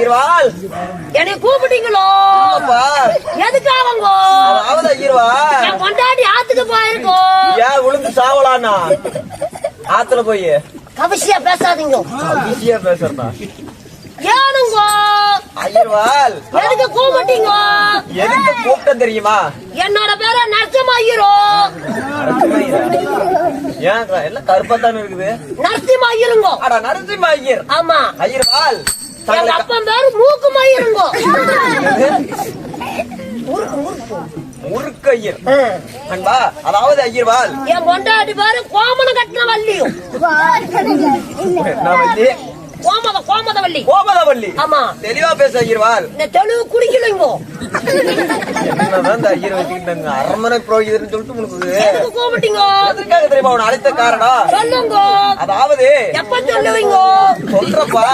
ஐயர்வாள் என்னை கூப்பிட்டீங்களோ? எதுக்காகங்கோ? அதாவது ஐயர்வாள் என் கொண்டாடி ஆத்துக்கு போயிருக்கோ. ஏன் விழுந்து சாவலானா ஆத்துல போய் கவசியா பேசாதீங்க. ஈஸியா பேசுறா ஏனுங்கோ? ஐயர்வாள் எதுக்கு கூப்பிட்டீங்க? எதுக்கு கூப்பிட்ட தெரியுமா? என்னோட பேர நரசிம்ம ஐயரோ. ஏன் எல்லாம் கருப்பாத்தானே இருக்குது? நரசிம்ம ஐயருங்கோ. அட நரசிம்ம ஐயர். ஆமா. ஐயர்வாள் எங்க அப்பன் பேரு மூக்கும் ஐயருங்கோ. முறுக்கு ஐயர் அன்பா. அதாவது ஐயர்வாள் என் கொண்டாடி பேரு கோமனம் கட்டின வள்ளியும். கோமதவள்ளி. கோமதவள்ளி. ஆமா. தெளிவா பேச ஐயர்வாள். இந்த தெளிவு குடிக்கலைங்கோ. என்னதான் இந்த ஐயர் வச்சுக்கிட்டு அரண்மனை புரோகிதர்னு சொல்லிட்டு உனக்கு எதுக்கு கூப்பிட்டீங்க? எதற்காக தெரியுமா உன்னை அழைத்த காரணம்? சொல்லுங்க. அதாவது எப்ப சொல்லுவீங்க? சொல்றப்பா